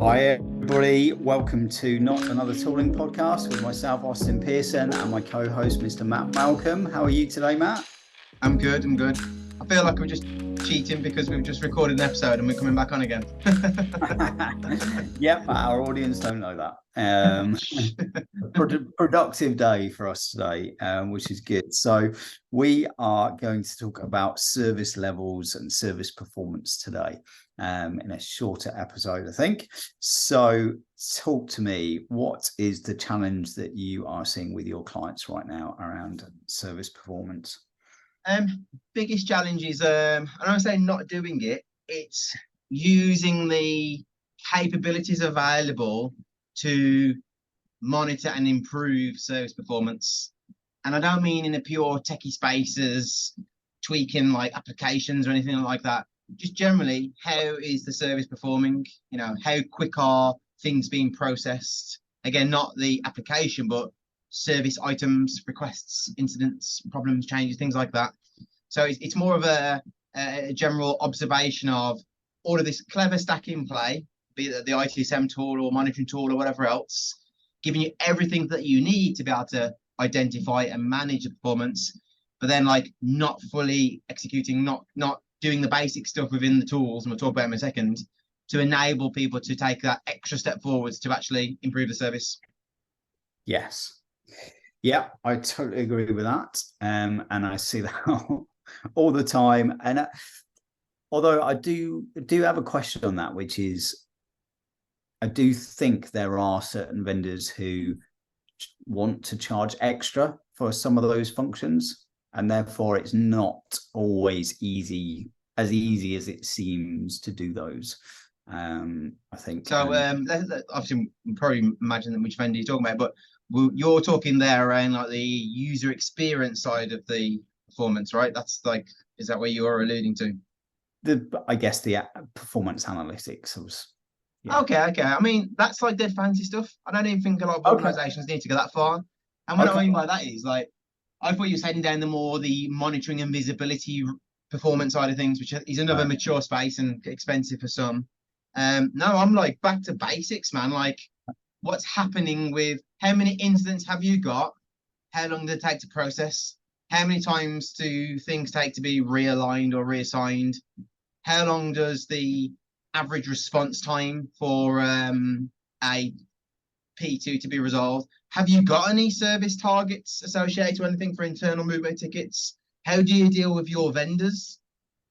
Hi everybody, welcome to Not Another Tooling Podcast with myself, Austin Pearson, and my co-host, Mr. Matt Malcolm. How are you today, Matt? I'm good. I feel like we're just cheating because we've just recorded an episode and we're coming back on again. Yep, our audience don't know that. Productive day for us today, which is good. So we are going to talk about service levels and service performance today in a shorter episode, I think. So talk to me, what is the challenge that you are seeing with your clients right now around service performance? Biggest challenge is, I don't say not doing it, it's using the capabilities available to monitor and improve service performance. And I don't mean in a pure techie spaces, tweaking like applications or anything like that. Just generally, how is the service performing? You know, how quick are things being processed? Again, not the application, but service items, requests, incidents, problems, changes, things like that. So it's more of a general observation of all of this clever stack in play, be it the ITSM tool or monitoring tool or whatever else, giving you everything that you need to be able to identify and manage the performance, but then like not fully executing, not doing the basic stuff within the tools, and we'll talk about them in a second, to enable people to take that extra step forwards to actually improve the service. Yes. Yeah, I totally agree with that. And I see that all the time. And although I do have a question on that, which is, I do think there are certain vendors who want to charge extra for some of those functions, and therefore it's not always as easy as it seems to do those. I think so. Obviously, you probably imagine which vendor you're talking about, but you're talking there around like the user experience side of the performance, right? That's like, is that what you're alluding to? I guess the performance analytics was. Yeah. Okay. I mean, that's like dead fancy stuff. I don't even think a lot of organizations need to go that far. And what I mean by that is like, I thought you were heading down the monitoring and visibility performance side of things, which is another mature space and expensive for some. No, I'm like back to basics, man. Like, what's happening with how many incidents have you got? How long does it take to process? How many times do things take to be realigned or reassigned? How long does the average response time for a P2 to be resolved? Have you got any service targets associated to anything for internal movement tickets? How do you deal with your vendors?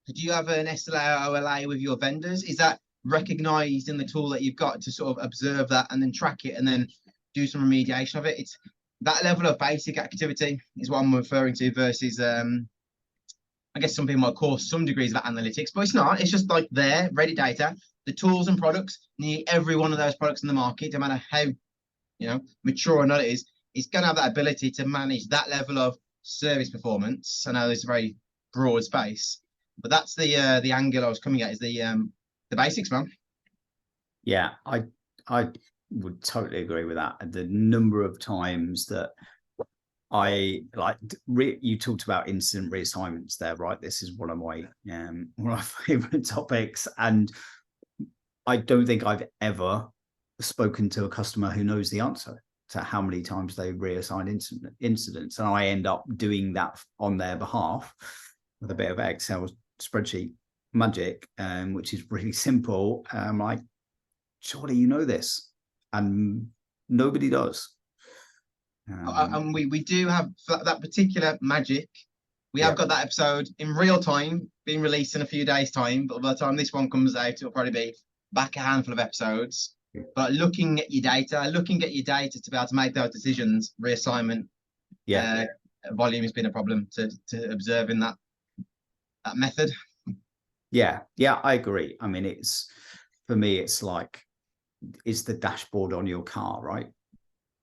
Do you have an SLA or OLA with your vendors? Is that recognized in the tool that you've got to sort of observe that and then track it and then do some remediation of it? It's that level of basic activity is what I'm referring to versus I guess some people might call some degrees of analytics, but it's not. It's just like there, ready data, the tools and products, nearly every one of those products in the market, no matter how mature or not it is, it's going to have that ability to manage that level of service performance. I know it's a very broad space, but that's the angle I was coming at, is the basics, man. Yeah, I would totally agree with that. The number of times that I like you talked about incident reassignments there, right? This is one of my favorite topics, and I don't think I've ever spoken to a customer who knows the answer to how many times they reassign incidents, and I end up doing that on their behalf with a bit of Excel spreadsheet magic, which is really simple. Like, surely you know this, and nobody does. And we do have that particular magic. We have got that episode in real time being released in a few days' time, but by the time this one comes out, it'll probably be back a handful of episodes. But looking at your data to be able to make those decisions, reassignment, volume has been a problem to observe in that method. Yeah, I agree. I mean, for me, it's like, it's the dashboard on your car, right?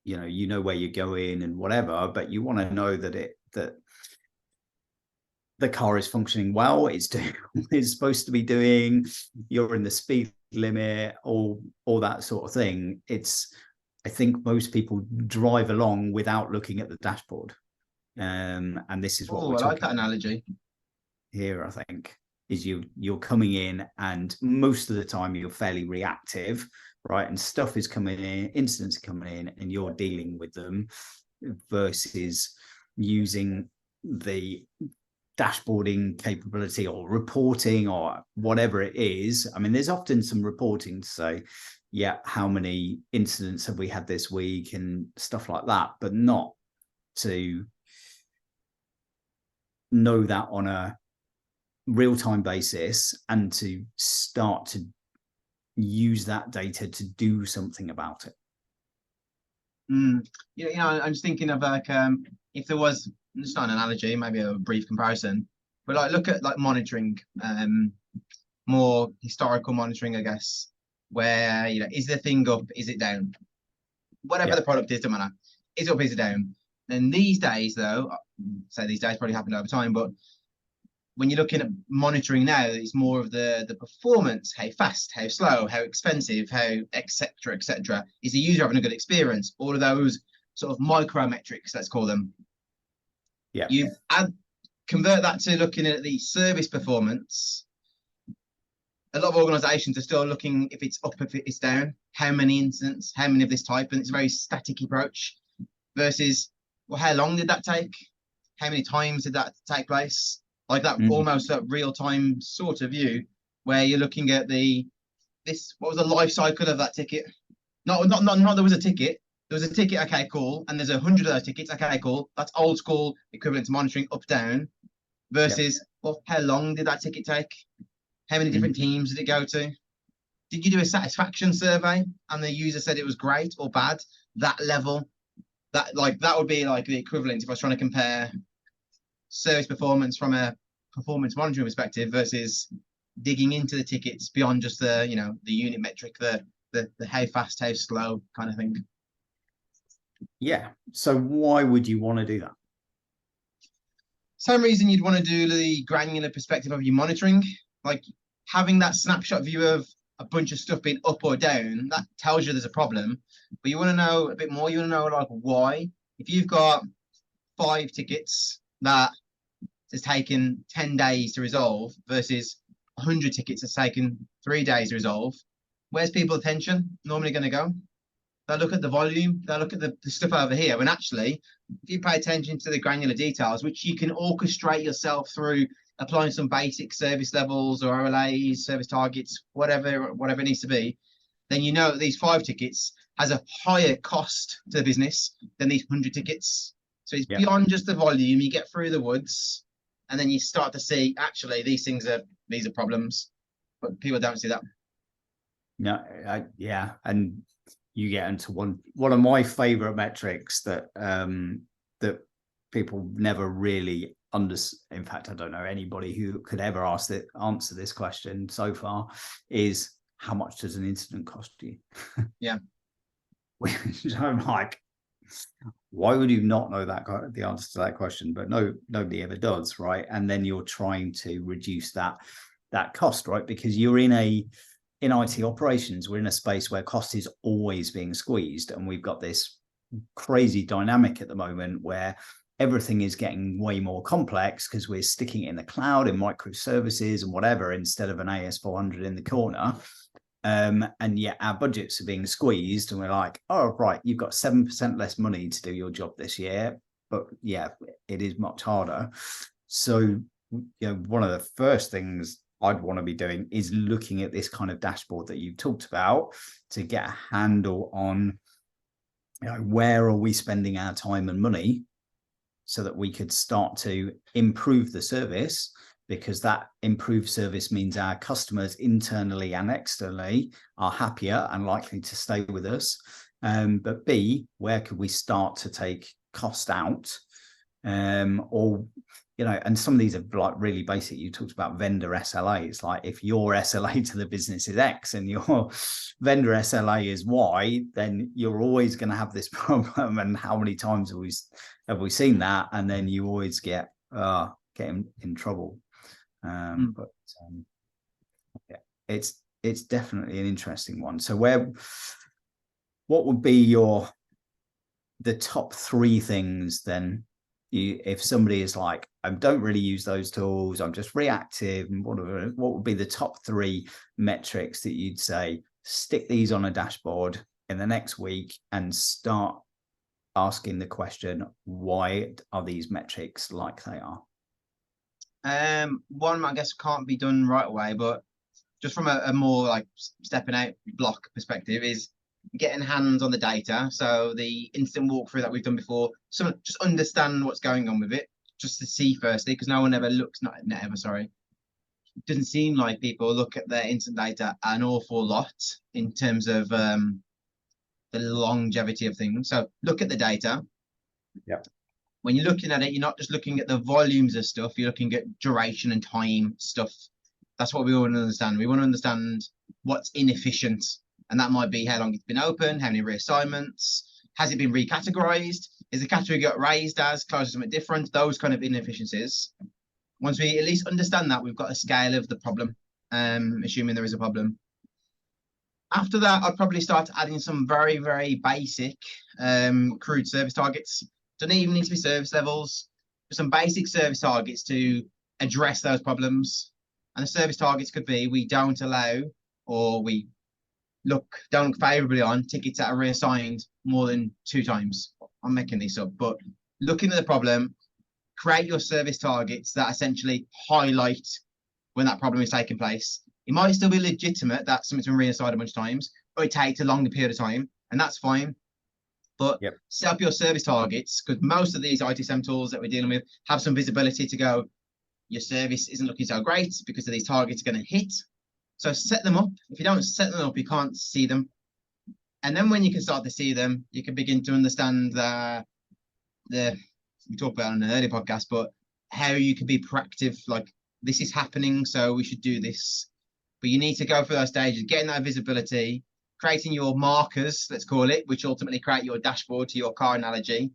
You know where you're going and whatever, but you want to know that the car is functioning well, it's doing what it's supposed to be doing, you're in the speed limit, all that sort of thing. I think most people drive along without looking at the dashboard. And this is what we're I talking like that analogy here, I think. is you're coming in, and most of the time you're fairly reactive, right? And stuff is coming in, incidents are coming in, and you're dealing with them, versus using the dashboarding capability or reporting or whatever it is. I mean, there's often some reporting to say, yeah, how many incidents have we had this week and stuff like that, but not to know that on a real-time basis and to start to use that data to do something about it. I'm just thinking of like if there was, it's not an analogy, maybe a brief comparison, but like look at like monitoring, more historical monitoring, I guess, where is the thing up, is it down? Whatever the product is, doesn't matter. Is it up, is it down? And these days, though, say these days probably happened over time, but when you're looking at monitoring now, it's more of the performance, how fast, how slow, how expensive, how etc. Is the user having a good experience? All of those sort of micro metrics, let's call them. Yeah. You convert that to looking at the service performance. A lot of organizations are still looking if it's up, if it's down, how many incidents, how many of this type, and it's a very static approach versus, well, how long did that take? How many times did that take place? Like that almost that real-time sort of view where you're looking at what was the life cycle of that ticket? Not there was a ticket. There was a ticket, okay, cool. And there's 100 of those tickets, okay, cool. That's old school equivalent to monitoring up, down versus, well, how long did that ticket take? How many different teams did it go to? Did you do a satisfaction survey and the user said it was great or bad? That level, that would be like the equivalent if I was trying to compare service performance from a performance monitoring perspective versus digging into the tickets beyond just the the unit metric, the how fast, how slow kind of thing. Yeah. So why would you want to do that? Same reason you'd want to do the granular perspective of your monitoring, like having that snapshot view of a bunch of stuff being up or down, that tells you there's a problem. But you want to know a bit more. You want to know like why. If you've got 5 tickets that has taken 10 days to resolve versus 100 tickets that's taken 3 days to resolve, where's people's attention normally going to go? They'll look at the volume, they'll look at the stuff over here. When actually, if you pay attention to the granular details, which you can orchestrate yourself through applying some basic service levels or OLAs, service targets, whatever it needs to be, then you know that these 5 tickets has a higher cost to the business than these 100 tickets. So it's beyond just the volume. You get through the woods, and then you start to see actually these are problems, but people don't see that. No, and you get into one of my favorite metrics that that people never really understand. In fact, I don't know anybody who could ever answer this question so far, is how much does an incident cost you? Yeah. Which I'm like, why would you not know the answer to that question? But nobody ever does, right? And then you're trying to reduce that cost, right? Because you're in IT operations, we're in a space where cost is always being squeezed, and we've got this crazy dynamic at the moment where everything is getting way more complex because we're sticking it in the cloud, in microservices and whatever, instead of an AS400 in the corner. And yet our budgets are being squeezed, and we're like, oh, right, you've got 7% less money to do your job this year, but yeah, it is much harder. So, one of the first things I'd want to be doing is looking at this kind of dashboard that you've talked about to get a handle on, where are we spending our time and money, so that we could start to improve the service, because that improved service means our customers internally and externally are happier and likely to stay with us. But B, where could we start to take cost out? Or, and some of these are like really basic. You talked about vendor SLAs. Like if your SLA to the business is X and your vendor SLA is Y, then you're always going to have this problem. And how many times have we seen that? And then you always get in trouble. But it's definitely an interesting one. So what would be the top 3 things then, if somebody is like, I don't really use those tools. I'm just reactive. And what would be the top 3 metrics that you'd say, stick these on a dashboard in the next week and start asking the question, why are these metrics like they are? One, I guess, can't be done right away, but just from a more like stepping out block perspective, is getting hands on the data. So the instant walkthrough that we've done before, so just understand what's going on with it, just to see firstly, because no one ever looks, not ever, sorry. It doesn't seem like people look at their instant data an awful lot in terms of the longevity of things. So look at the data. Yeah. When you're looking at it, you're not just looking at the volumes of stuff, you're looking at duration and time stuff. That's what we want to understand. We want to understand what's inefficient. And that might be how long it's been open, how many reassignments, has it been recategorized? Is the category got raised as close to something different? Those kind of inefficiencies. Once we at least understand that, we've got a scale of the problem, assuming there is a problem. After that, I'd probably start adding some very, very basic crude service targets. Don't even need to be service levels, but some basic service targets to address those problems. And the service targets could be, we don't allow, or we don't look favorably on tickets that are reassigned more than 2 times. I'm making this up, but looking at the problem, create your service targets that essentially highlight when that problem is taking place. It might still be legitimate that something's been reassigned a bunch of times, but it takes a longer period of time, and that's fine. But set up your service targets, because most of these ITSM tools that we're dealing with have some visibility to go, your service isn't looking so great because of these targets are going to hit. So set them up. If you don't set them up, you can't see them. And then when you can start to see them, you can begin to understand we talked about it on an earlier podcast, but how you can be proactive, like this is happening, so we should do this. But you need to go through those stages, getting that visibility, creating your markers, let's call it, which ultimately create your dashboard to your car analogy.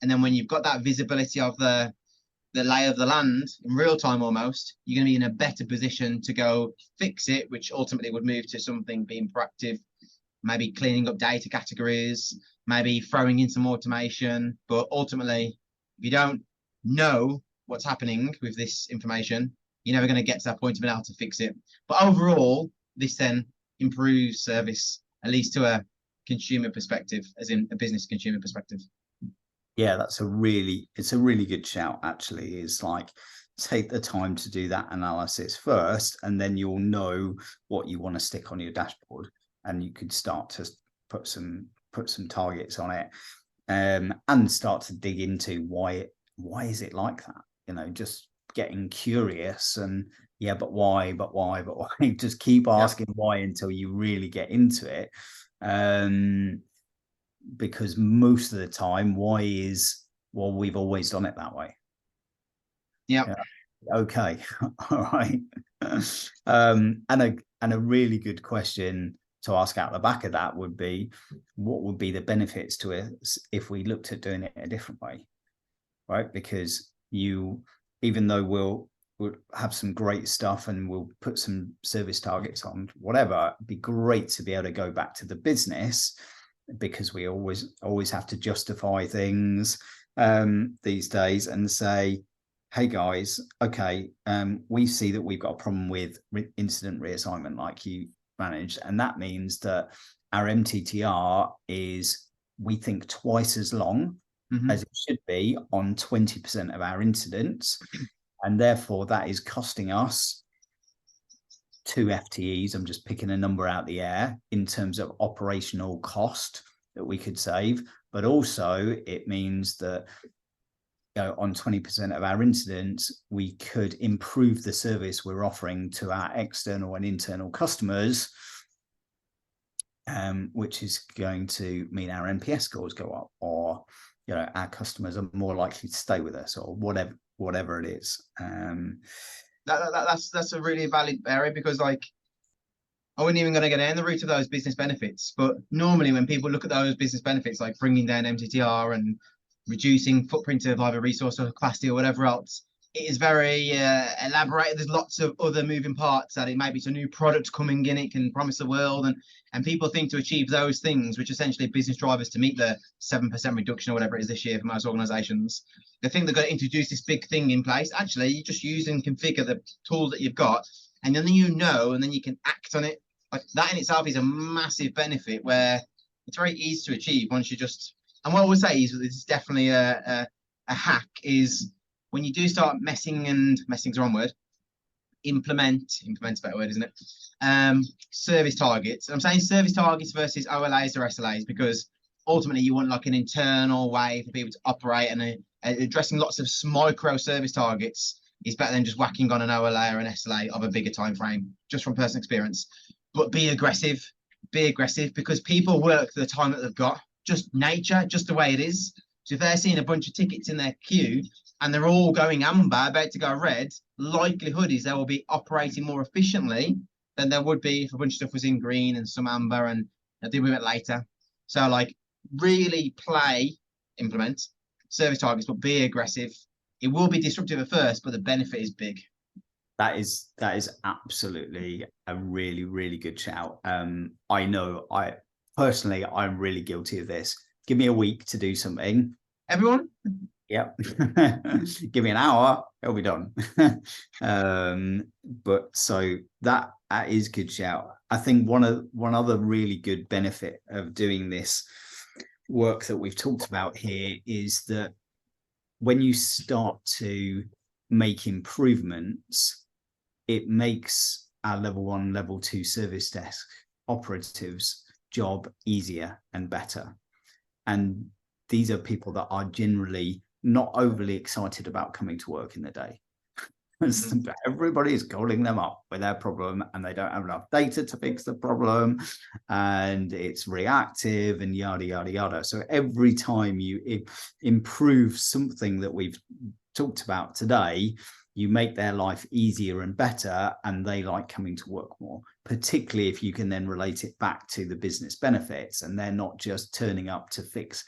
And then when you've got that visibility of the lay of the land in real time almost, you're going to be in a better position to go fix it, which ultimately would move to something being proactive, maybe cleaning up data categories, maybe throwing in some automation. But ultimately, if you don't know what's happening with this information, you're never going to get to that point of being able to fix it. But overall, this then improves service, at least to a consumer perspective, as in a business consumer perspective. Yeah, it's a really good shout, actually. Is like, take the time to do that analysis first, and then you'll know what you want to stick on your dashboard, and you could start to put some targets on it, and start to dig into why is it like that? You know, just getting curious and but why? Just keep asking why until you really get into it. Because most of the time, why is, well, we've always done it that way. Yeah. Okay. All right. And a really good question to ask out the back of that would be, what would be the benefits to us if we looked at doing it a different way? Right? Because even though we'll have some great stuff and we'll put some service targets on, whatever, it'd be great to be able to go back to the business, because we always have to justify things these days and say, hey guys, okay, we see that we've got a problem with incident reassignment like you managed, and that means that our MTTR is, we think, twice as long as it should be on 20% of our incidents, and therefore that is costing us 2 FTEs. I'm just picking a number out the air in terms of operational cost that we could save, but also it means that, you know, on 20% of our incidents, we could improve the service we're offering to our external and internal customers, which is going to mean our NPS scores go up, or, you know, our customers are more likely to stay with us, or whatever it is. That's a really valid area, because like, I wasn't even going to get down the route of those business benefits, but normally when people look at those business benefits, like bringing down MTTR and reducing footprint of either resource or capacity or whatever else, it is very elaborated. There's lots of other moving parts that it maybe it's a new product coming in, it can promise the world, and people think to achieve those things, which essentially business drivers to meet the 7% reduction or whatever it is this year for most organizations, they think they're going to introduce this big thing in place. Actually, you just use and configure the tools that you've got, and then and then you can act on it. Like that in itself is a massive benefit where it's very easy to achieve once you just. And what I would say is it's definitely a hack is when you do start messing's the wrong word, implement's a better word, isn't it? Service targets. I'm saying service targets versus OLAs or SLAs because ultimately you want like an internal way for people to operate, and addressing lots of micro service targets is better than just whacking on an OLA or an SLA of a bigger time frame, just from personal experience. But be aggressive because people work the time that they've got, just nature, just the way it is. So if they're seeing a bunch of tickets in their queue and they're all going amber, about to go red, likelihood is they will be operating more efficiently than there would be if a bunch of stuff was in green and some amber, and they'll deal with it later. So like really implement service targets, but be aggressive. It will be disruptive at first, but the benefit is big. That is absolutely a really, really good shout. I know I'm really guilty of this. Give me a week to do something. Everyone? Yep. Give me an hour, it'll be done. But so that is good shout. I think one other really good benefit of doing this work that we've talked about here is that when you start to make improvements, it makes our level 1, level 2 service desk operatives' job easier and better. And these are people that are generally not overly excited about coming to work in the day. Everybody is calling them up with their problem and they don't have enough data to fix the problem, and it's reactive and yada, yada, yada. So every time you improve something that we've talked about today, you make their life easier and better, and they like coming to work more, particularly if you can then relate it back to the business benefits, and they're not just turning up to fix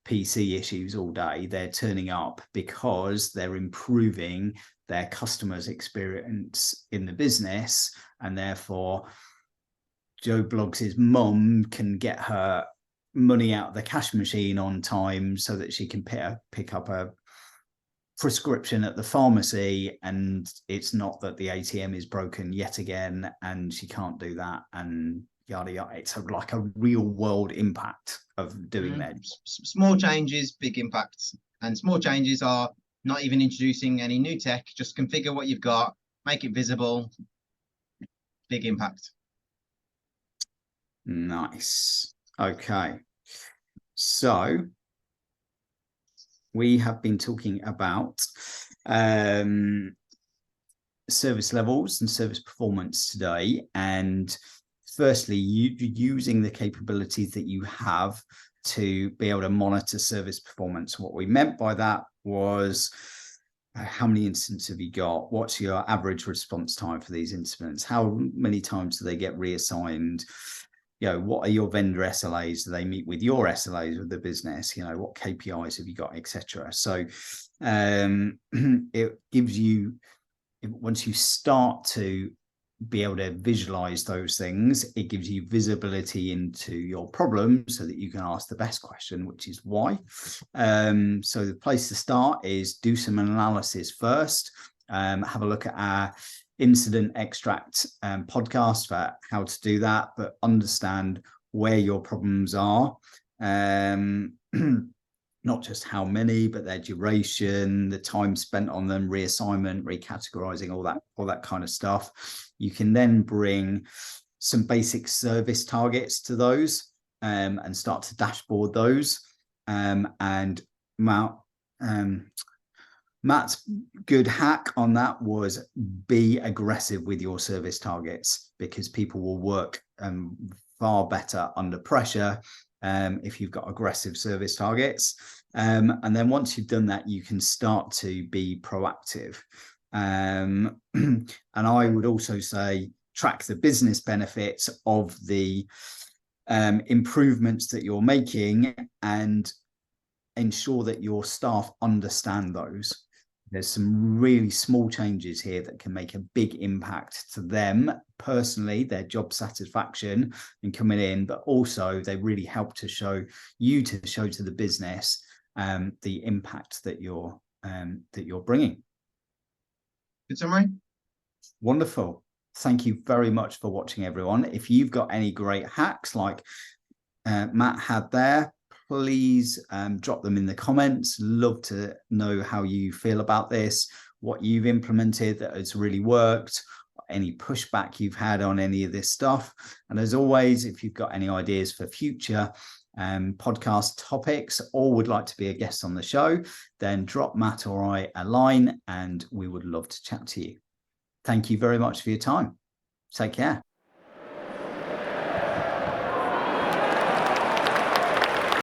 PC issues all day. They're turning up because they're improving their customers' experience in the business, and therefore Joe Bloggs' mum can get her money out of the cash machine on time so that she can pick up a prescription at the pharmacy, and it's not that the ATM is broken yet again and she can't do that, and yada yada. It's like a real world impact of doing that. Small changes, big impacts. And small changes are not even introducing any new tech, just configure what you've got, make it visible, big impact. Nice. Okay. So we have been talking about service levels and service performance today. And firstly, using the capabilities that you have to be able to monitor service performance. What we meant by that was how many incidents have you got? What's your average response time for these incidents? How many times do they get reassigned? You know, what are your vendor SLAs? Do they meet with your SLAs with the business? You know, what KPIs have you got, etc. So it gives you, once you start to be able to visualize those things, it gives you visibility into your problem so that you can ask the best question, which is why. So the place to start is do some analysis first. Have a look at our incident extract podcast for how to do that, but understand where your problems are. Not just how many, but their duration, the time spent on them, reassignment, recategorizing, all that kind of stuff. You can then bring some basic service targets to those and start to dashboard those. And Matt's good hack on that was be aggressive with your service targets, because people will work far better under pressure if you've got aggressive service targets. And then once you've done that, you can start to be proactive. And I would also say track the business benefits of the improvements that you're making and ensure that your staff understand those. There's some really small changes here that can make a big impact to them personally, their job satisfaction and coming in, but also they really help to show to the business the impact that you're bringing. Good summary. Wonderful. Thank you very much for watching, everyone. If you've got any great hacks like Matt had there, please drop them in the comments. Love to know how you feel about this, what you've implemented that has really worked, any pushback you've had on any of this stuff. And as always, if you've got any ideas for future podcast topics or would like to be a guest on the show, then drop Matt or I a line and we would love to chat to you. Thank you very much for your time. Take care.